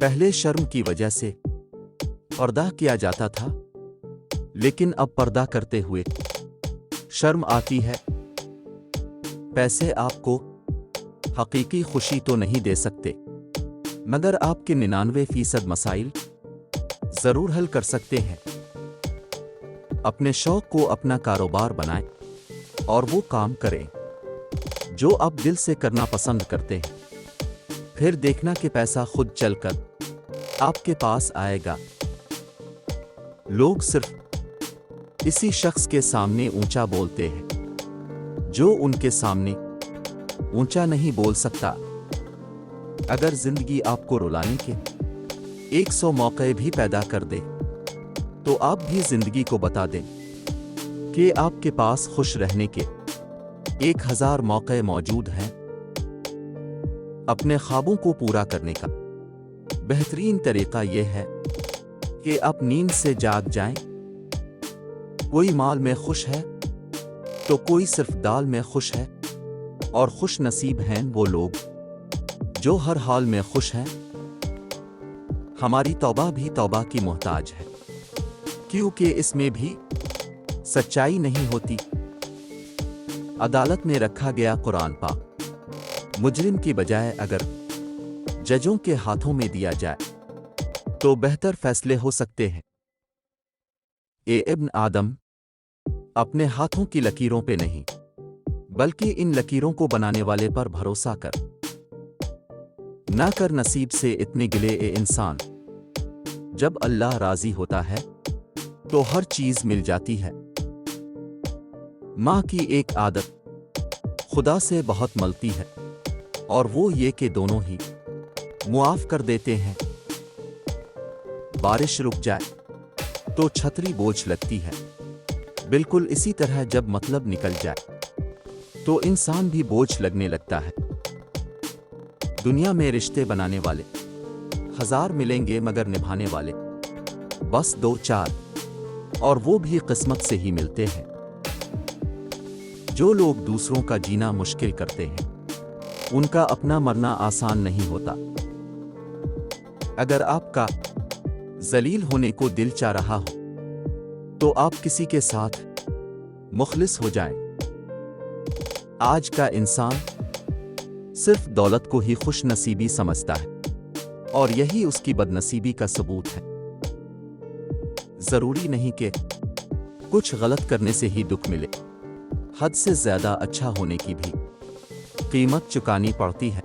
پہلے شرم کی وجہ سے پردہ کیا جاتا تھا، لیکن اب پردہ کرتے ہوئے شرم آتی ہے۔ پیسے آپ کو حقیقی خوشی تو نہیں دے سکتے، مگر آپ کے 99% مسائل ضرور حل کر سکتے ہیں۔ اپنے شوق کو اپنا کاروبار بنائیں اور وہ کام کریں جو آپ دل سے کرنا پسند کرتے ہیں۔ پھر دیکھنا کہ پیسہ خود چل کر آپ کے پاس آئے گا۔ لوگ صرف اسی شخص کے سامنے اونچا بولتے ہیں جو ان کے سامنے اونچا نہیں بول سکتا۔ اگر زندگی آپ کو رلانے کے 100 موقع بھی پیدا کر دے تو آپ بھی زندگی کو بتا دیں کہ آپ کے پاس خوش رہنے کے 1000 موقع موجود ہیں۔ اپنے خوابوں کو پورا کرنے کا بہترین طریقہ یہ ہے کہ آپ نیند سے جاگ جائیں۔ کوئی مال میں خوش ہے تو کوئی صرف دال میں خوش ہے، اور خوش نصیب ہیں وہ لوگ جو ہر حال میں خوش ہیں۔ ہماری توبہ بھی توبہ کی محتاج ہے، کیونکہ اس میں بھی سچائی نہیں ہوتی۔ عدالت میں رکھا گیا قرآن پاک مجرم کی بجائے اگر ججوں کے ہاتھوں میں دیا جائے تو بہتر فیصلے ہو سکتے ہیں۔ اے ابن آدم، اپنے ہاتھوں کی لکیروں پہ نہیں بلکہ ان لکیروں کو بنانے والے پر بھروسہ کر۔ نہ کر نصیب سے اتنے گلے اے انسان، جب اللہ راضی ہوتا ہے تو ہر چیز مل جاتی ہے۔ ماں کی ایک عادت خدا سے بہت ملتی ہے، اور وہ یہ کہ دونوں ہی معاف کر دیتے ہیں۔ بارش رک جائے تو چھتری بوجھ لگتی ہے، بالکل اسی طرح جب مطلب نکل جائے تو انسان بھی بوجھ لگنے لگتا ہے۔ دنیا میں رشتے بنانے والے 1000 ملیں گے مگر نبھانے والے بس 2-4، اور وہ بھی قسمت سے ہی ملتے ہیں۔ جو لوگ دوسروں کا جینا مشکل کرتے ہیں ان کا اپنا مرنا آسان نہیں ہوتا۔ اگر آپ کا ذلیل ہونے کو دل چاہ رہا ہو تو آپ کسی کے ساتھ مخلص ہو جائیں۔ آج کا انسان صرف دولت کو ہی خوش نصیبی سمجھتا ہے، اور یہی اس کی بد نصیبی کا ثبوت ہے۔ ضروری نہیں کہ کچھ غلط کرنے سے ہی دکھ ملے، حد سے زیادہ اچھا ہونے کی بھی قیمت چکانی پڑتی ہے۔